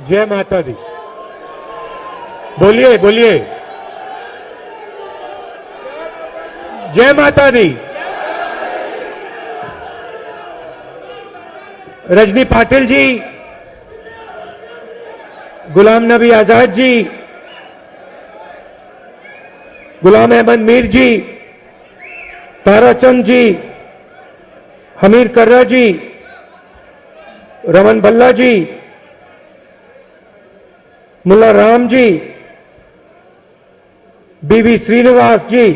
जय माता दी। बोलिए बोलिए, जय माता दी। रजनी पाटिल जी, गुलाम नबी आजाद जी, गुलाम अहमद मीर जी, ताराचंद जी, हमीर कर्रा जी, रमन भल्ला जी, मुल्ला राम जी, बीवी श्रीनिवास जी,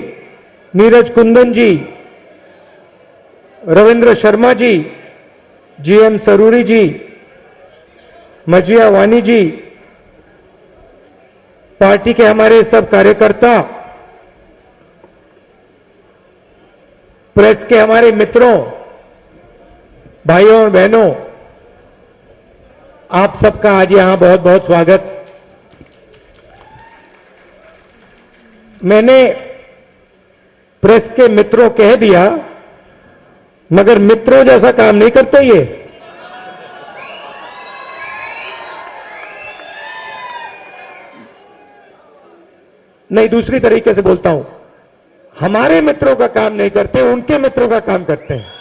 नीरज कुंदन जी, रविंद्र शर्मा जी, जीएम सरूरी जी, मजिया वानी जी, पार्टी के हमारे सब कार्यकर्ता, प्रेस के हमारे मित्रों, भाइयों और बहनों, आप सबका आज यहां बहुत बहुत स्वागत। मैंने प्रेस के मित्रों कह दिया, मगर मित्रों जैसा काम नहीं करते ये। नहीं, दूसरी तरीके से बोलता हूं, हमारे मित्रों का काम नहीं करते, उनके मित्रों का काम करते हैं।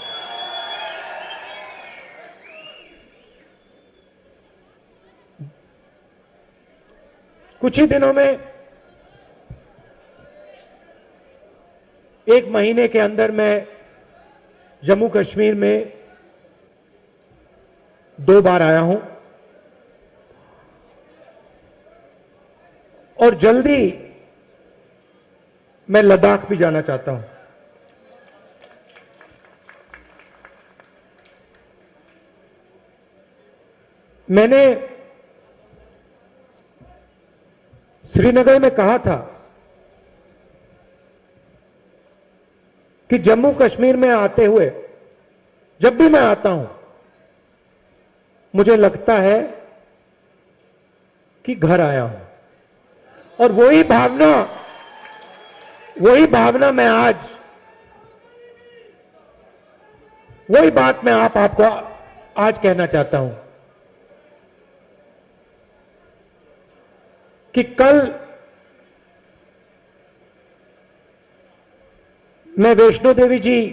कुछ ही दिनों में, एक महीने के अंदर मैं जम्मू कश्मीर में 2 बार आया हूं और जल्दी मैं लद्दाख भी जाना चाहता हूं। मैंने श्रीनगर में कहा था कि जम्मू कश्मीर में आते हुए जब भी मैं आता हूं, मुझे लगता है कि घर आया हूं। और वही भावना मैं आज, वही बात मैं आपको आज कहना चाहता हूं कि कल मैं वैष्णो देवी जी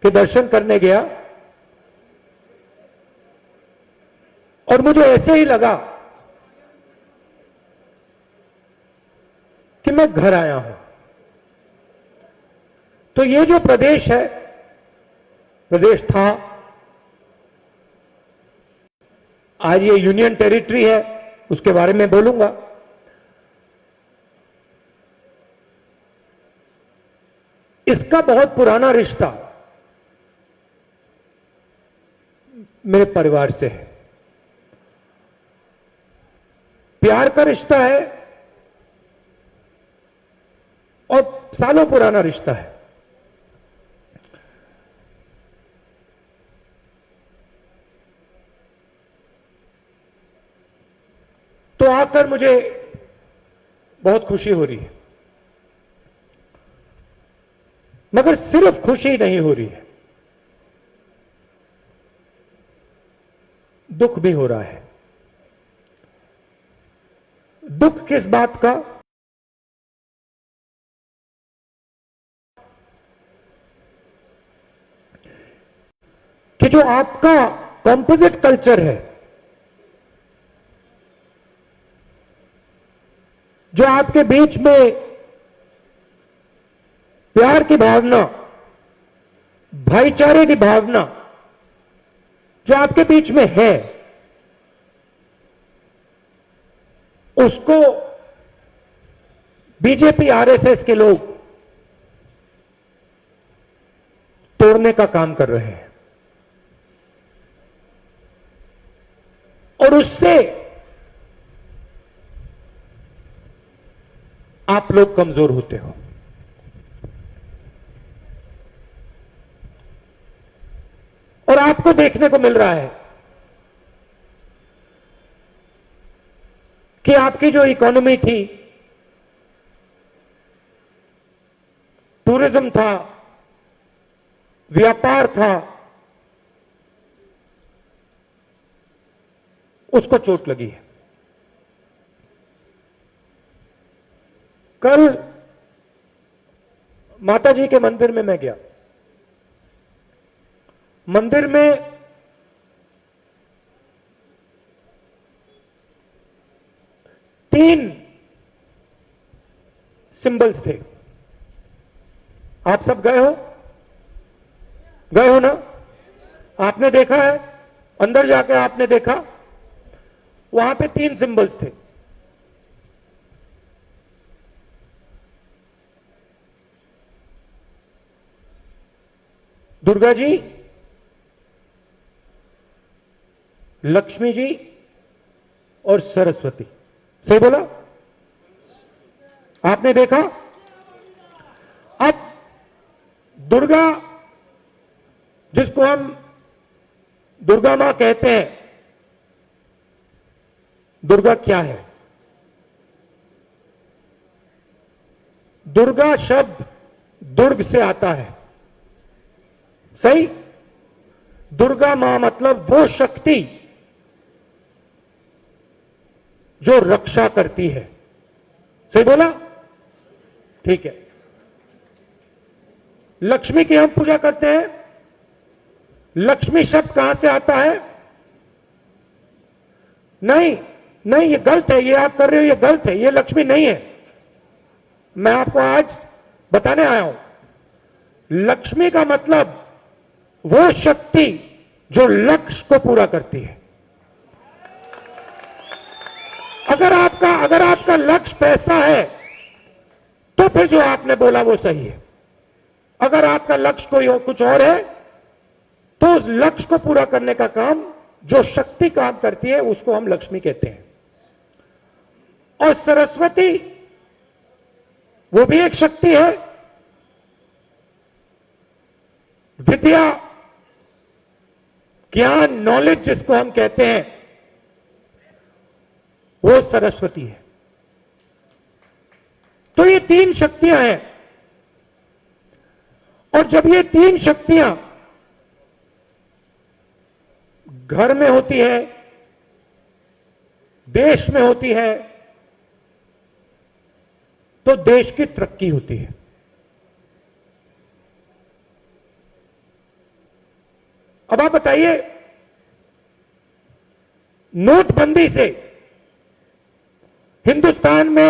के दर्शन करने गया और मुझे ऐसे ही लगा कि मैं घर आया हूं। तो ये जो प्रदेश है, प्रदेश था, आज ये यूनियन टेरिटरी है, उसके बारे में बोलूंगा। इसका बहुत पुराना रिश्ता मेरे परिवार से है, प्यार का रिश्ता है और सालों पुराना रिश्ता है। तो आकर मुझे बहुत खुशी हो रही है, मगर सिर्फ खुशी नहीं हो रही है, दुख भी हो रहा है। दुख किस बात का? कि जो आपका कॉम्पोजिट कल्चर है, जो आपके बीच में प्यार की भावना, भाईचारे की भावना जो आपके बीच में है, उसको बीजेपी आरएसएस के लोग तोड़ने का काम कर रहे हैं और उससे आप लोग कमजोर होते हो। और आपको देखने को मिल रहा है कि आपकी जो इकोनॉमी थी, टूरिज्म था, व्यापार था, उसको चोट लगी है। कल माता जी के मंदिर में मैं गया। मंदिर में तीन सिंबल्स थे। आप सब गए हो? गए हो ना? आपने देखा है? अंदर जाकर आपने देखा? वहां पे तीन सिंबल्स थे। दुर्गा जी, लक्ष्मी जी और सरस्वती। सही बोला? आपने देखा? अब दुर्गा, जिसको हम दुर्गा मां कहते हैं, दुर्गा क्या है? दुर्गा शब्द दुर्ग से आता है। सही? दुर्गा मां मतलब वो शक्ति जो रक्षा करती है। सही बोला? ठीक है। लक्ष्मी की हम पूजा करते हैं। लक्ष्मी शब्द कहां से आता है? नहीं नहीं, ये गलत है, ये आप कर रहे हो, ये गलत है, ये लक्ष्मी नहीं है। मैं आपको आज बताने आया हूं, लक्ष्मी का मतलब वो शक्ति जो लक्ष्य को पूरा करती है। अगर आपका लक्ष्य पैसा है तो फिर जो आपने बोला वो सही है। अगर आपका लक्ष्य कोई और कुछ और है तो उस लक्ष्य को पूरा करने का काम जो शक्ति काम करती है उसको हम लक्ष्मी कहते हैं। और सरस्वती वो भी एक शक्ति है। विद्या, ज्ञान, नॉलेज जिसको हम कहते हैं वो सरस्वती है। तो ये तीन शक्तियां हैं। और जब ये तीन शक्तियां घर में होती है, देश में होती है, तो देश की तरक्की होती है। अब आप बताइए, नोटबंदी से हिंदुस्तान में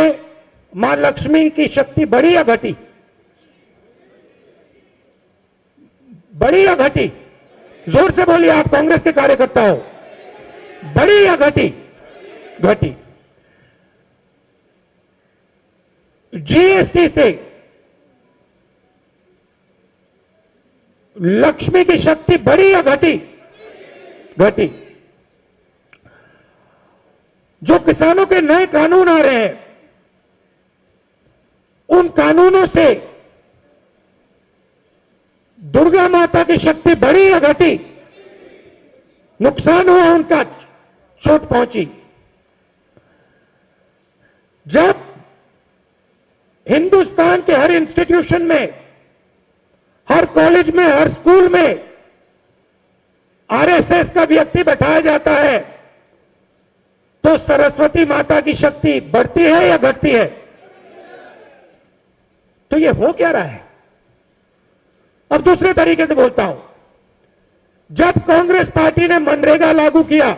मां लक्ष्मी की शक्ति बढ़ी या घटी? बढ़ी या घटी? जोर से बोलिए, आप कांग्रेस के कार्यकर्ता हो। बढ़ी या घटी? घटी। जीएसटी से लक्ष्मी की शक्ति बढ़ी या घटी? घटी। जो किसानों के नए कानून आ रहे हैं, उन कानूनों से दुर्गा माता की शक्ति बढ़ी या घटी? नुकसान हुआ उनका, चोट पहुंची। जब हिंदुस्तान के हर इंस्टीट्यूशन में, हर कॉलेज में, हर स्कूल में आरएसएस का व्यक्ति बैठाया जाता है, तो सरस्वती माता की शक्ति बढ़ती है या घटती है? तो ये हो क्या रहा है? अब दूसरे तरीके से बोलता हूं, जब कांग्रेस पार्टी ने मनरेगा लागू किया,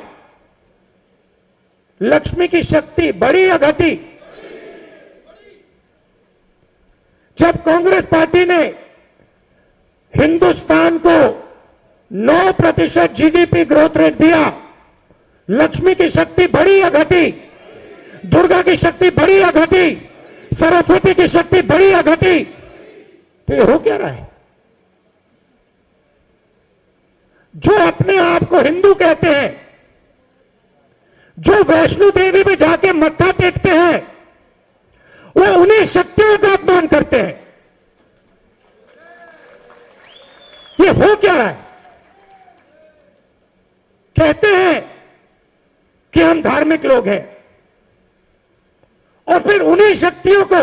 लक्ष्मी की शक्ति बढ़ी या घटी? जब कांग्रेस पार्टी ने हिंदुस्तान को 9% जीडीपी ग्रोथ रेट दिया, लक्ष्मी की शक्ति बढ़ी या घटी? दुर्गा की शक्ति बढ़ी या घटी? सरस्वती की शक्ति बढ़ी या घटी? तो ये हो क्या रहा है? जो अपने आप को हिंदू कहते हैं, जो वैष्णो देवी में जाके मत्था टेकते हैं, वो उन्हीं शक्तियों का अपमान करते हैं। ये हो क्या रहा है? कहते हैं कि हम धार्मिक लोग हैं और फिर उन्हीं शक्तियों को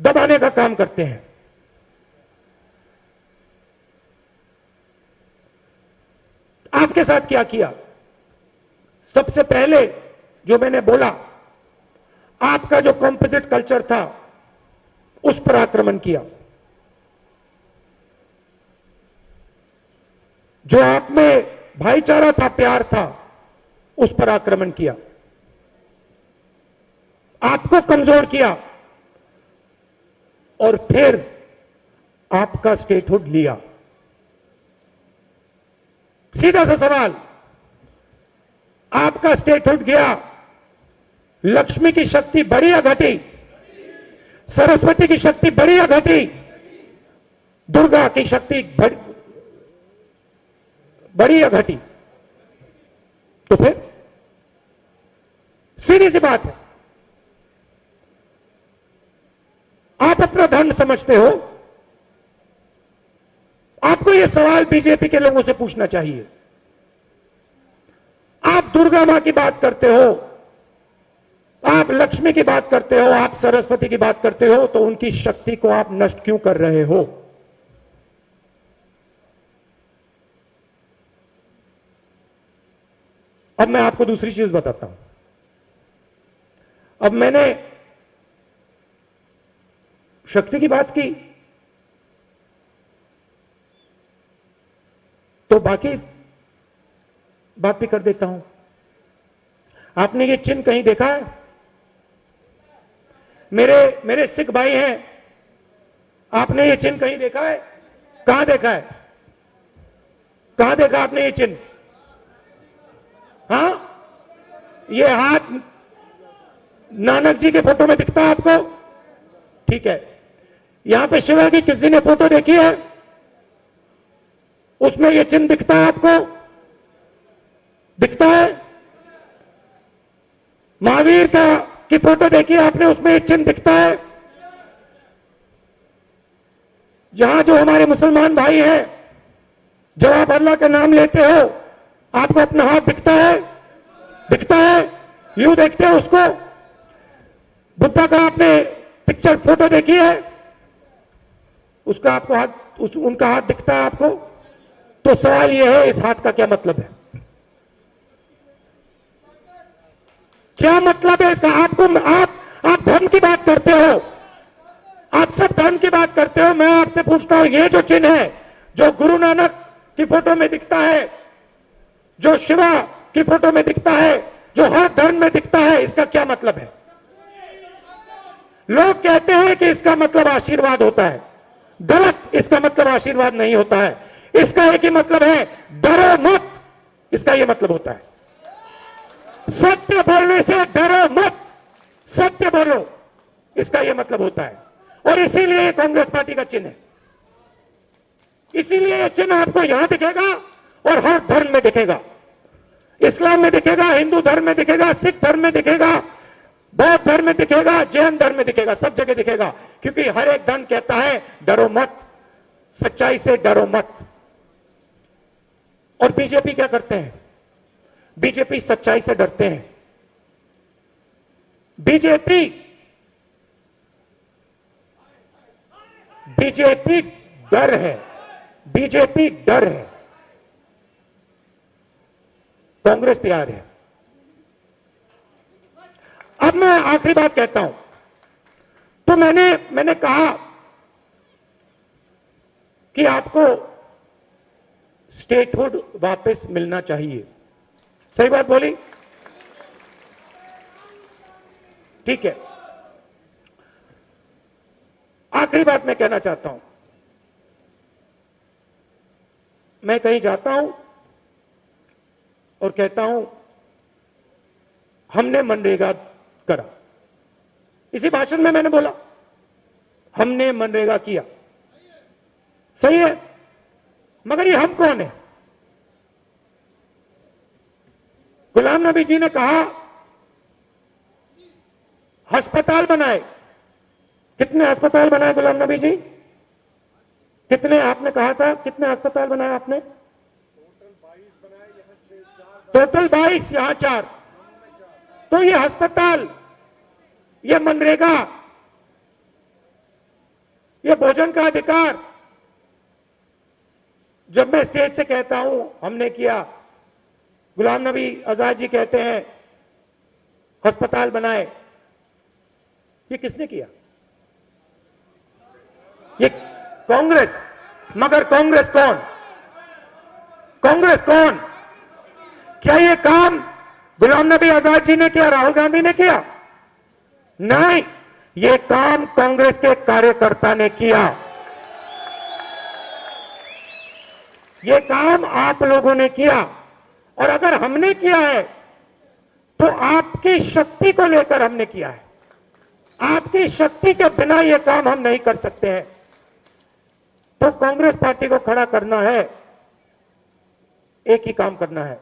दबाने का काम करते हैं। आपके साथ क्या किया? सबसे पहले जो मैंने बोला, आपका जो कंपोजिट कल्चर था, उस पर आक्रमण किया। जो आप में भाईचारा था, प्यार था, उस पर आक्रमण किया, आपको कमजोर किया और फिर आपका स्टेटहुड लिया। सीधा सा सवाल, आपका स्टेटहुड गया, लक्ष्मी की शक्ति बढ़ी या घटी? सरस्वती की शक्ति बढ़ी या घटी? दुर्गा की शक्ति बढ़ी या घटी? तो फिर सीधी सी बात है, आप अपना धर्म समझते हो, आपको यह सवाल बीजेपी के लोगों से पूछना चाहिए। आप दुर्गा मां की बात करते हो, आप लक्ष्मी की बात करते हो, आप सरस्वती की बात करते हो, तो उनकी शक्ति को आप नष्ट क्यों कर रहे हो? अब मैं आपको दूसरी चीज बताता हूं। अब मैंने शक्ति की बात की, तो बाकी बात भी कर देता हूं। आपने ये चिन्ह कहीं देखा है? मेरे सिख भाई हैं, आपने ये चिन्ह कहीं देखा है? कहां देखा है? कहां देखा आपने ये चिन्ह? हाँ, ये हाथ नानक जी के फोटो में दिखता है आपको? ठीक है। यहां पे शिवा की किसी ने फोटो देखी है? उसमें ये चिन्ह दिखता है आपको? दिखता है? महावीर की फोटो देखी है आपने? उसमें ये चिन्ह दिखता है? यहां जो हमारे मुसलमान भाई हैं, जब आप अल्लाह का नाम लेते हो, आपको अपना हाथ दिखता है? दिखता है? यूं देखते हो उसको? बुद्धा का आपने पिक्चर फोटो देखी है? उसका आपको हाथ, उनका हाथ दिखता है आपको? तो सवाल यह है, इस हाथ का क्या मतलब है? क्या मतलब है इसका? आप धर्म की बात करते हो, आप सब धर्म की बात करते हो। मैं आपसे पूछता हूं, ये जो चिन्ह है, जो गुरु नानक की फोटो में दिखता है, जो शिवा की फोटो में दिखता है, जो हर धर्म में दिखता है, इसका क्या मतलब है? लोग कहते हैं कि इसका मतलब आशीर्वाद होता है। गलत, इसका मतलब आशीर्वाद नहीं होता है। इसका एक ही मतलब है, डरो मत। इसका यह मतलब होता है, सत्य बोलने से डरो मत, सत्य बोलो, इसका यह मतलब होता है। और इसीलिए कांग्रेस पार्टी का चिन्ह है, इसीलिए यह चिन्ह आपको यहां दिखेगा और हर धर्म में दिखेगा। इस्लाम में दिखेगा, हिंदू धर्म में दिखेगा, सिख धर्म में दिखेगा, बौद्ध धर्म में दिखेगा, जैन धर्म में दिखेगा, सब जगह दिखेगा। क्योंकि हर एक धर्म कहता है डरो मत, सच्चाई से डरो मत। और बीजेपी क्या करते हैं? बीजेपी सच्चाई से डरते हैं। बीजेपी डर है, बीजेपी डर है, कांग्रेस प्यार है। अब मैं आखिरी बात कहता हूं। तो मैंने कहा कि आपको स्टेटहुड वापस मिलना चाहिए। सही बात बोली? ठीक है। आखिरी बात मैं कहना चाहता हूं। मैं कहीं जाता हूं और कहता हूं हमने मनरेगा करा। इसी भाषण में मैंने बोला हमने मनरेगा किया। सही है, मगर ये हम कौन है? गुलाम नबी जी ने कहा अस्पताल बनाए। कितने अस्पताल बनाए गुलाम नबी जी? कितने? आपने कहा था कितने अस्पताल बनाए आपने? टोटल 22, यहां 4। तो ये अस्पताल, ये मनरेगा, ये भोजन का अधिकार, जब मैं स्टेज से कहता हूं हमने किया, गुलाम नबी आजाद जी कहते हैं अस्पताल बनाए, ये किसने किया? ये कांग्रेस, मगर कांग्रेस कौन? कांग्रेस कौन? क्या ये काम गुलाम नबी आजाद जी ने किया, राहुल गांधी ने किया? नहीं, ये काम कांग्रेस के कार्यकर्ता ने किया। ये काम आप लोगों ने किया। और अगर हमने किया है तो आपकी शक्ति को लेकर हमने किया है। आपकी शक्ति के बिना यह काम हम नहीं कर सकते हैं। तो कांग्रेस पार्टी को खड़ा करना है, एक ही काम करना है।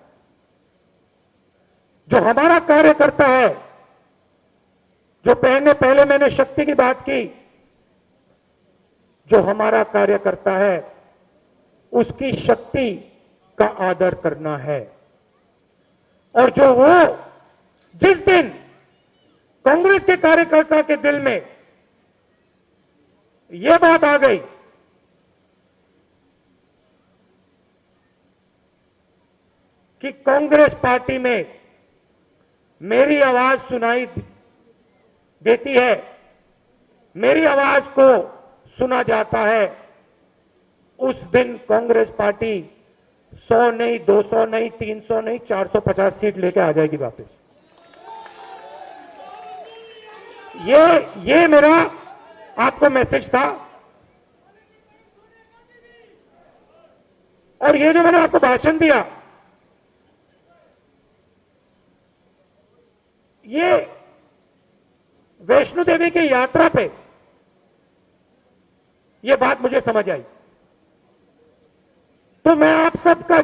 जो हमारा कार्यकर्ता है, जो पहले मैंने शक्ति की बात की, जो हमारा कार्यकर्ता है उसकी शक्ति का आदर करना है। और जो वो जिस दिन कांग्रेस के कार्यकर्ता के दिल में यह बात आ गई कि कांग्रेस पार्टी में मेरी आवाज सुनाई देती है, मेरी आवाज को सुना जाता है, उस दिन कांग्रेस पार्टी 100 नहीं, 200 नहीं, 300 नहीं, 450 सीट लेके आ जाएगी वापस। ये मेरा आपको मैसेज था। और ये जो मैंने आपको भाषण दिया, ये वैष्णो देवी की यात्रा पे ये बात मुझे समझ आई। तो मैं आप सबका,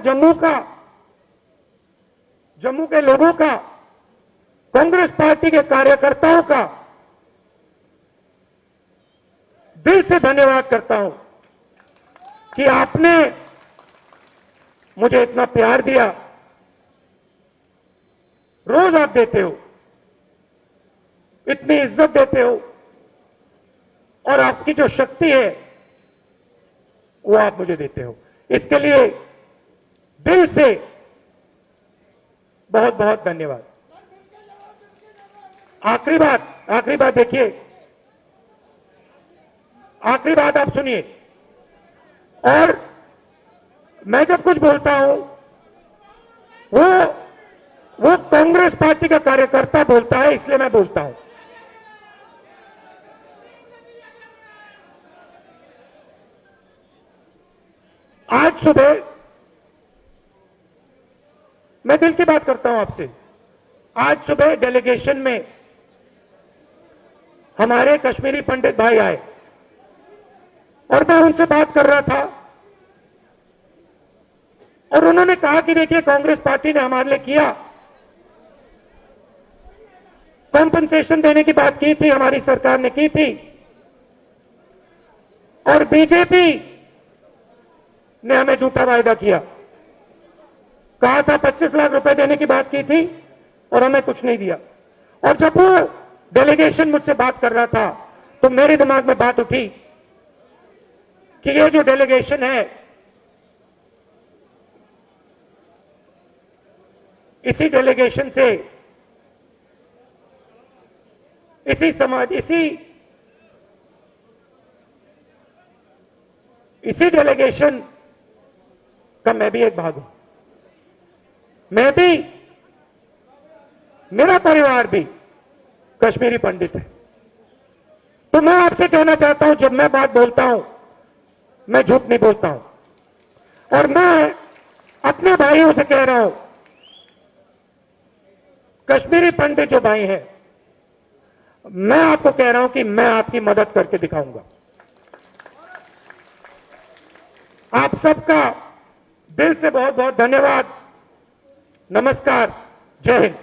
जम्मू के लोगों का, कांग्रेस पार्टी के कार्यकर्ताओं का दिल से धन्यवाद करता हूं कि आपने मुझे इतना प्यार दिया। रोज आप देते हो, इतनी इज्जत देते हो, और आपकी जो शक्ति है वो आप मुझे देते हो। इसके लिए दिल से बहुत बहुत धन्यवाद। आखिरी बात देखिए, आखिरी बात आप सुनिए। और मैं जब कुछ बोलता हूं वो कांग्रेस पार्टी का कार्यकर्ता बोलता है, इसलिए मैं बोलता हूं। आज सुबह मैं दिल की बात करता हूं आपसे। आज सुबह डेलीगेशन में हमारे कश्मीरी पंडित भाई आए और मैं उनसे बात कर रहा था और उन्होंने कहा कि देखिए, कांग्रेस पार्टी ने हमारे लिए किया, कॉम्पनसेशन देने की बात की थी, हमारी सरकार ने की थी, और बीजेपी ने हमें झूठा वायदा किया। कहा था 25 लाख रुपए देने की बात की थी और हमें कुछ नहीं दिया। और जब वो डेलीगेशन मुझसे बात कर रहा था तो मेरे दिमाग में बात उठी कि ये जो डेलीगेशन है, इसी डेलीगेशन से, इसी समाज, इसी डेलीगेशन का मैं भी एक भाग हूं। मैं भी, मेरा परिवार भी कश्मीरी पंडित है। तो मैं आपसे कहना चाहता हूं, जब मैं बात बोलता हूं मैं झूठ नहीं बोलता हूं। और मैं अपने भाइयों से कह रहा हूं, कश्मीरी पंडित जो भाई हैं, मैं आपको कह रहा हूं कि मैं आपकी मदद करके दिखाऊंगा। आप सबका दिल से बहुत बहुत धन्यवाद। नमस्कार, जय हिंद।